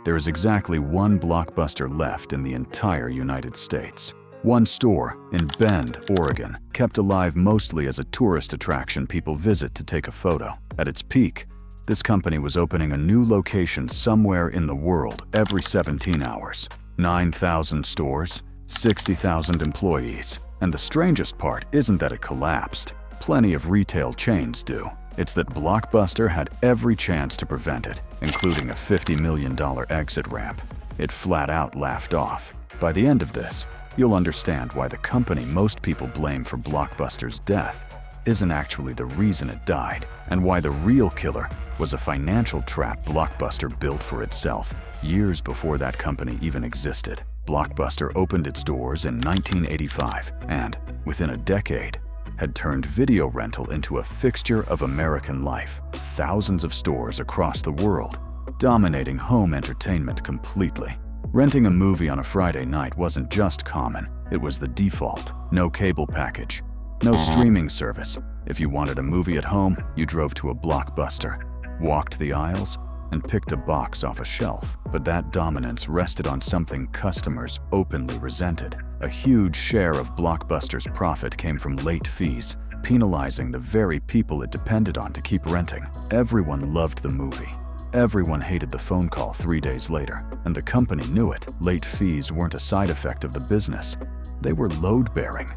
there is exactly one Blockbuster left in the entire United States. One store in Bend, Oregon, kept alive mostly as a tourist attraction people visit to take a photo. At its peak, this company was opening a new location somewhere in the world every 17 hours. 9,000 stores, 60,000 employees. And the strangest part isn't that it collapsed. Plenty of retail chains do. It's that Blockbuster had every chance to prevent it, including a $50 million exit ramp. It flat out laughed off. By the end of this, you'll understand why the company most people blame for Blockbuster's death isn't actually the reason it died, and why the real killer was a financial trap Blockbuster built for itself years before that company even existed. Blockbuster opened its doors in 1985 and, within a decade, had turned video rental into a fixture of American life. Thousands of stores across the world, dominating home entertainment completely. Renting a movie on a Friday night wasn't just common, it was the default. No cable package, no streaming service. If you wanted a movie at home, you drove to a Blockbuster, walked the aisles, and picked a box off a shelf. But that dominance rested on something customers openly resented. A huge share of Blockbuster's profit came from late fees, penalizing the very people it depended on to keep renting. Everyone loved the movie. Everyone hated the phone call 3 days later, and the company knew it. Late fees weren't a side effect of the business. They were load-bearing.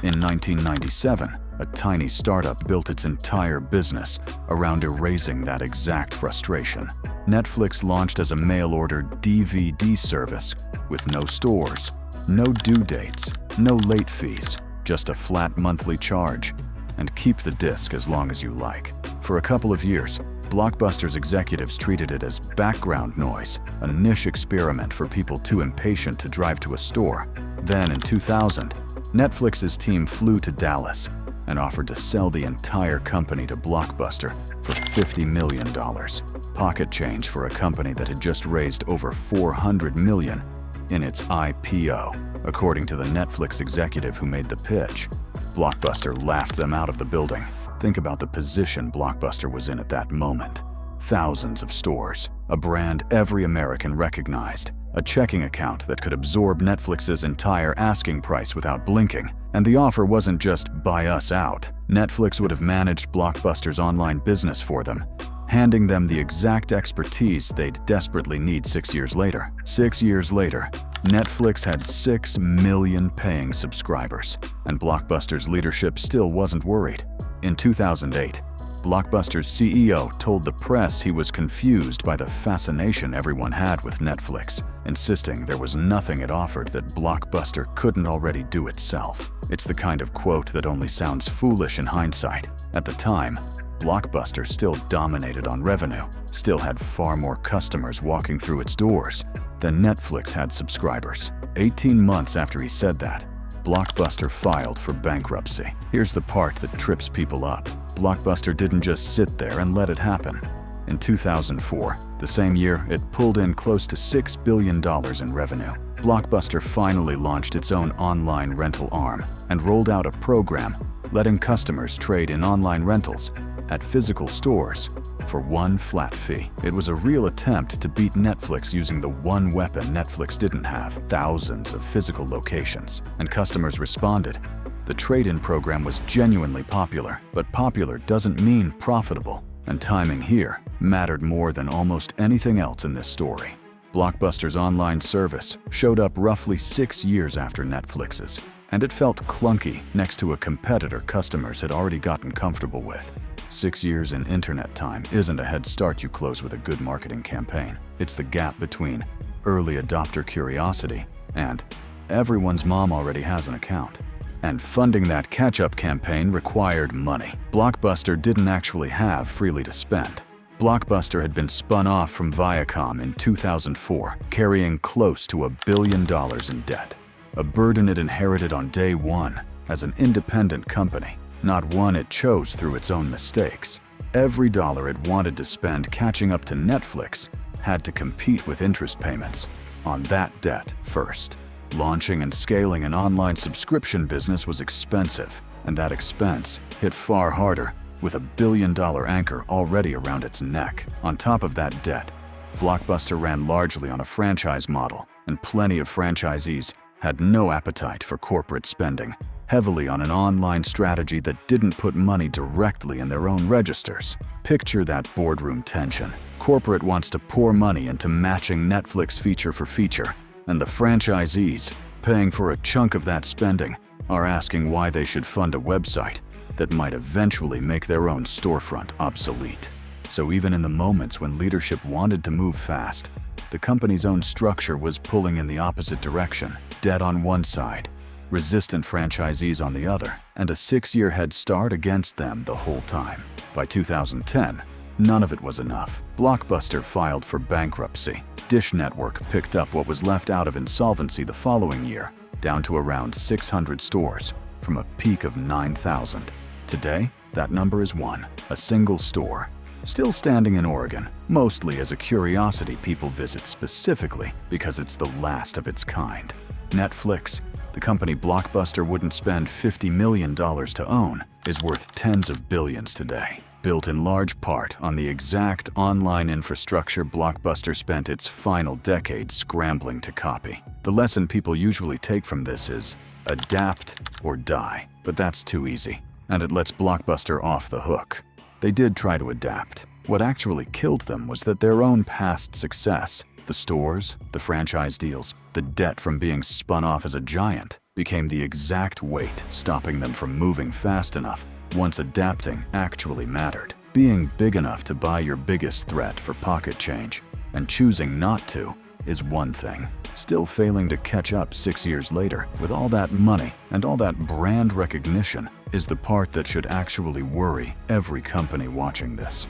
In 1997, a tiny startup built its entire business around erasing that exact frustration. Netflix launched as a mail-order DVD service with no stores, no due dates, no late fees, just a flat monthly charge, and keep the disc as long as you like. For a couple of years, Blockbuster's executives treated it as background noise, a niche experiment for people too impatient to drive to a store. Then in 2000, Netflix's team flew to Dallas and offered to sell the entire company to Blockbuster for $50 million. Pocket change for a company that had just raised over $400 million in its IPO, according to the Netflix executive who made the pitch. Blockbuster laughed them out of the building. Think about the position Blockbuster was in at that moment. Thousands of stores, a brand every American recognized, a checking account that could absorb Netflix's entire asking price without blinking. And the offer wasn't just buy us out. Netflix would have managed Blockbuster's online business for them, handing them the exact expertise they'd desperately need 6 years later. 6 years later, Netflix had 6 million paying subscribers, and Blockbuster's leadership still wasn't worried. In 2008, Blockbuster's CEO told the press he was confused by the fascination everyone had with Netflix, insisting there was nothing it offered that Blockbuster couldn't already do itself. It's the kind of quote that only sounds foolish in hindsight. At the time, Blockbuster still dominated on revenue, still had far more customers walking through its doors than Netflix had subscribers. 18 months after he said that, Blockbuster filed for bankruptcy. Here's the part that trips people up. Blockbuster didn't just sit there and let it happen. In 2004, the same year, it pulled in close to $6 billion in revenue. Blockbuster finally launched its own online rental arm and rolled out a program letting customers trade in online rentals at physical stores for one flat fee. It was a real attempt to beat Netflix using the one weapon Netflix didn't have: thousands of physical locations. And customers responded. The trade-in program was genuinely popular, but popular doesn't mean profitable. And timing here mattered more than almost anything else in this story. Blockbuster's online service showed up roughly 6 years after Netflix's, and it felt clunky next to a competitor customers had already gotten comfortable with. 6 years in internet time isn't a head start you close with a good marketing campaign. It's the gap between early adopter curiosity and everyone's mom already has an account. And funding that catch-up campaign required money. Blockbuster didn't actually have freely to spend. Blockbuster had been spun off from Viacom in 2004, carrying close to $1 billion in debt. A burden it inherited on day one as an independent company, not one it chose through its own mistakes. Every dollar it wanted to spend catching up to Netflix had to compete with interest payments on that debt first. Launching and scaling an online subscription business was expensive, and that expense hit far harder with $1 billion anchor already around its neck. On top of that debt, Blockbuster ran largely on a franchise model, and plenty of franchisees had no appetite for corporate spending, heavily on an online strategy that didn't put money directly in their own registers. Picture that boardroom tension. Corporate wants to pour money into matching Netflix feature for feature, and the franchisees, paying for a chunk of that spending, are asking why they should fund a website that might eventually make their own storefront obsolete. So even in the moments when leadership wanted to move fast, the company's own structure was pulling in the opposite direction, debt on one side, resistant franchisees on the other, and a 6-year head start against them the whole time. By 2010, none of it was enough. Blockbuster filed for bankruptcy. Dish Network picked up what was left out of insolvency the following year, down to around 600 stores, from a peak of 9,000. Today, that number is 1, a single store. Still standing in Oregon, mostly as a curiosity people visit specifically because it's the last of its kind. Netflix, the company Blockbuster wouldn't spend $50 million to own, is worth tens of billions today. Built in large part on the exact online infrastructure Blockbuster spent its final decade scrambling to copy. The lesson people usually take from this is adapt or die, but that's too easy, and it lets Blockbuster off the hook. They did try to adapt. What actually killed them was that their own past success, the stores, the franchise deals, the debt from being spun off as a giant, became the exact weight stopping them from moving fast enough once adapting actually mattered. Being big enough to buy your biggest threat for pocket change and choosing not to is one thing. Still failing to catch up 6 years later with all that money and all that brand recognition is the part that should actually worry every company watching this.